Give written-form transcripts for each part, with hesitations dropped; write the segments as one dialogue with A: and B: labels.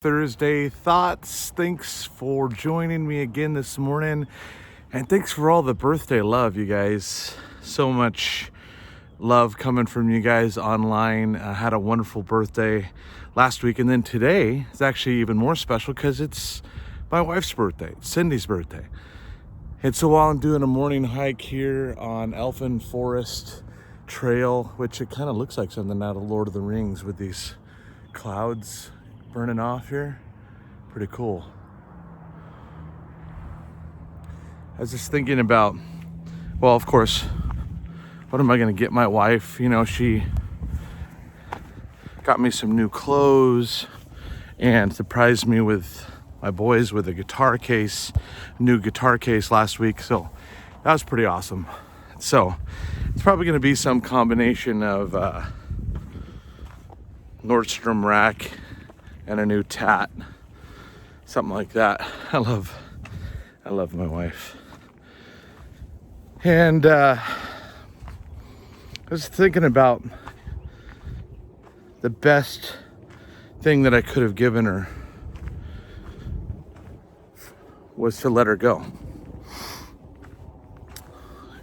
A: Thursday thoughts. Thanks for joining me again this morning, and thanks for all the birthday love, you guys. So much love coming from you guys online. I had a wonderful birthday last week, and then today is actually even more special because it's my wife's birthday, Cindy's birthday. And so while I'm doing a morning hike here on Elfin Forest Trail, which it kind of looks like something out of Lord of the Rings with these clouds burning off here. Pretty cool. I was just thinking about, well, of course, what am I going to get my wife? You know, she got me some new clothes and surprised me with my boys with a guitar case, new guitar case last week. So that was pretty awesome. So it's probably going to be some combination of Nordstrom rack and a new tat, something like that. I love my wife. And I was thinking about the best thing that I could have given her was to let her go.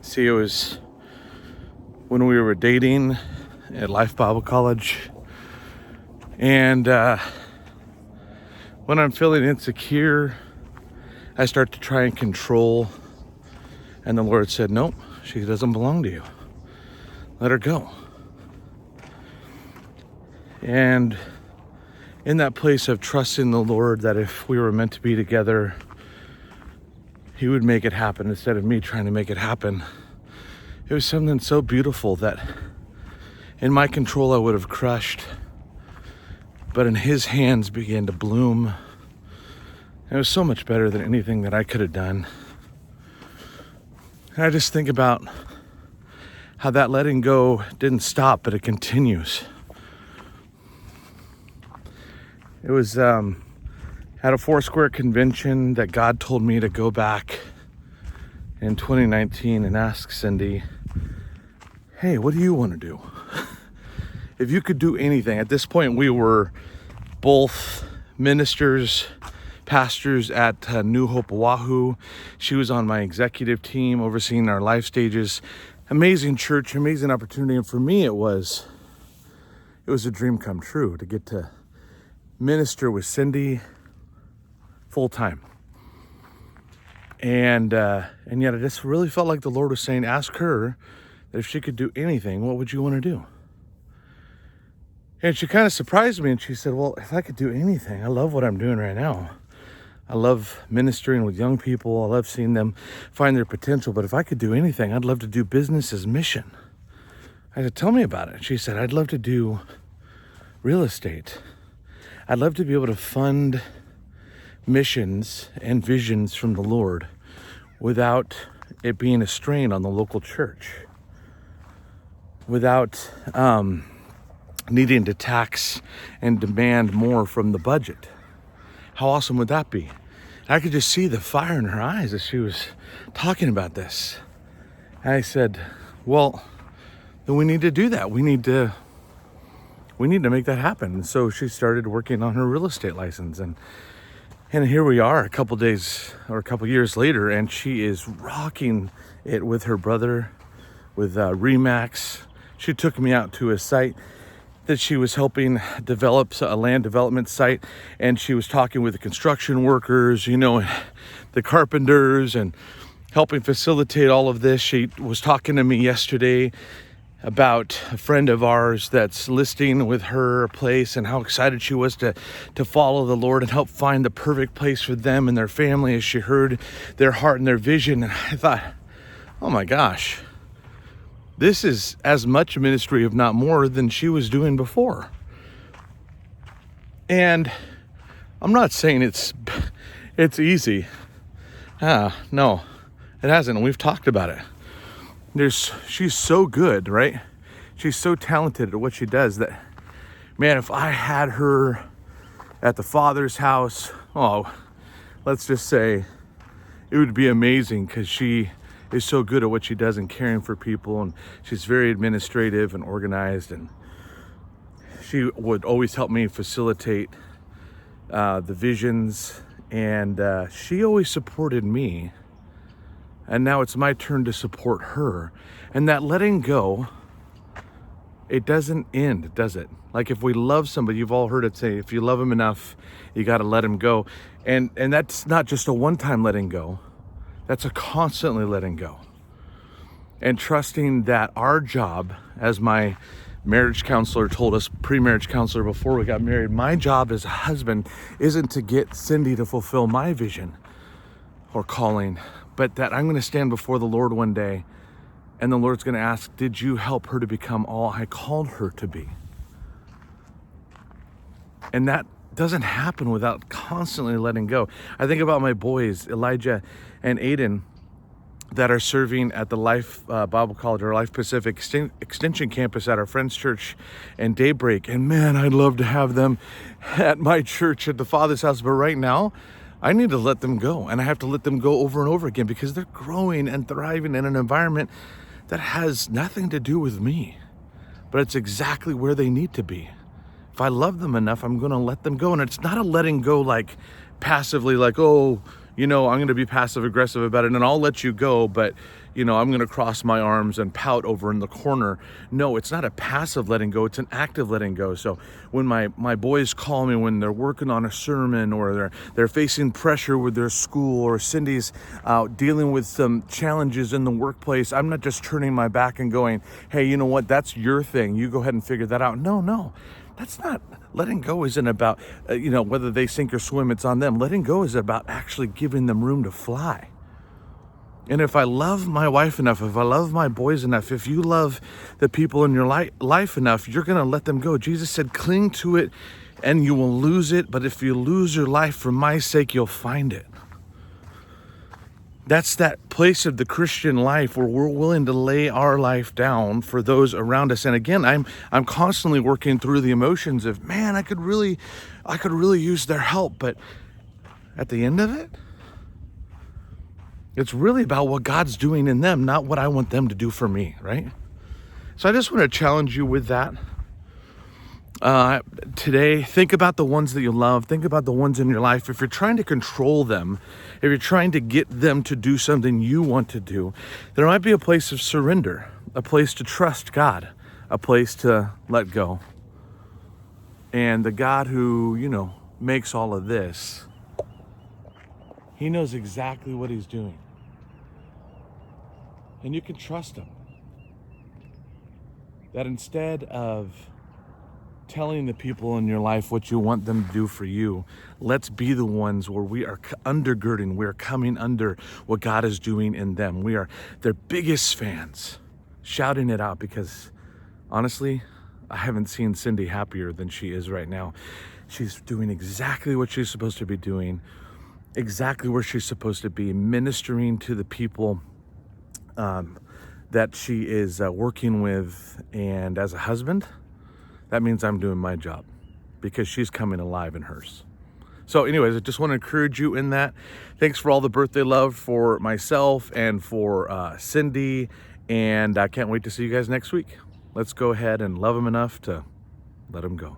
A: See, it was when we were dating at Life Bible College, and when I'm feeling insecure, I start to try and control, and the Lord said, nope, she doesn't belong to you. Let her go. And in that place of trusting the Lord that if we were meant to be together, He would make it happen instead of me trying to make it happen. It was something so beautiful that in my control I would have crushed, but in His hands began to bloom. It was so much better than anything that I could have done. And I just think about how that letting go didn't stop, but it continues. It was at a Foursquare convention that God told me to go back in 2019 and ask Cindy, hey, what do you want to do? If you could do anything. At this point, we were both ministers, pastors at New Hope Oahu. She was on my executive team overseeing our life stages. Amazing church, amazing opportunity. And for me, it was a dream come true to get to minister with Cindy full time. And yet I just really felt like the Lord was saying, ask her that if she could do anything, what would you want to do? And she kind of surprised me, and she said, well, if I could do anything, I love what I'm doing right now. I love ministering with young people. I love seeing them find their potential. But if I could do anything, I'd love to do business as mission. I said, tell me about it. She said, I'd love to do real estate. I'd love to be able to fund missions and visions from the Lord without it being a strain on the local church, without needing to tax and demand more from the budget. How awesome would that be? I could just see the fire in her eyes as she was talking about this. And I said, well, then we need to do that. We need to make that happen. And so she started working on her real estate license, and here we are a couple years later, and she is rocking it with her brother, with Remax. She took me out to a site that she was helping develop, a land development site, and she was talking with the construction workers, you know, the carpenters, and helping facilitate all of this. She was talking to me yesterday about a friend of ours that's listing with her a place and how excited she was to follow the Lord and help find the perfect place for them and their family as she heard their heart and their vision. And I thought, oh my gosh, this is as much ministry, if not more, than she was doing before. And I'm not saying it's easy. No, it hasn't. We've talked about it. She's so good, right? She's so talented at what she does that, man, if I had her at the Father's house, let's just say it would be amazing, because she is so good at what she does and caring for people, and she's very administrative and organized, and she would always help me facilitate the visions, and she always supported me. And now it's my turn to support her. And that letting go, it doesn't end, does it? Like if we love somebody, you've all heard it say, if you love them enough, you got to let them go. And that's not just a one-time letting go. That's a constantly letting go. And trusting that our job, as my marriage counselor told us, pre-marriage counselor before we got married, my job as a husband isn't to get Cindy to fulfill my vision or calling, but that I'm going to stand before the Lord one day and the Lord's going to ask, did you help her to become all I called her to be? And that doesn't happen without constantly letting go. I think about my boys, Elijah and Aiden, that are serving at the Life Bible College or Life Pacific Extension Campus at our friend's church and Daybreak. And man, I'd love to have them at my church at the Father's house. But right now, I need to let them go. And I have to let them go over and over again because they're growing and thriving in an environment that has nothing to do with me. But it's exactly where they need to be. If I love them enough, I'm going to let them go. And it's not a letting go like passively, like, oh, I'm going to be passive aggressive about it and I'll let you go, but I'm going to cross my arms and pout over in the corner. No, it's not a passive letting go, it's an active letting go. So when my boys call me when they're working on a sermon or they're facing pressure with their school, or Cindy's dealing with some challenges in the workplace, I'm not just turning my back and going, hey, you know what, that's your thing, you go ahead and figure that out. No. That's not, letting go isn't about, whether they sink or swim, it's on them. Letting go is about actually giving them room to fly. And if I love my wife enough, if I love my boys enough, if you love the people in your life enough, you're going to let them go. Jesus said, cling to it and you will lose it. But if you lose your life for my sake, you'll find it. That's that place of the Christian life where we're willing to lay our life down for those around us. And again, I'm constantly working through the emotions of, man, I could really use their help. But at the end of it, it's really about what God's doing in them, not what I want them to do for me, right? So I just want to challenge you with that. Today, think about the ones that you love. Think about the ones in your life. If you're trying to control them, if you're trying to get them to do something you want to do, there might be a place of surrender, a place to trust God, a place to let go. And the God who, makes all of this, he knows exactly what he's doing. And you can trust him. That instead of telling the people in your life what you want them to do for you, let's be the ones where we are undergirding, we're coming under what God is doing in them. We are their biggest fans, shouting it out, because honestly, I haven't seen Cindy happier than she is right now. She's doing exactly what she's supposed to be doing, exactly where she's supposed to be, ministering to the people that she is working with. And as a husband, that means I'm doing my job because she's coming alive in hers. So anyways, I just want to encourage you in that. Thanks for all the birthday love for myself and for Cindy. And I can't wait to see you guys next week. Let's go ahead and love them enough to let them go.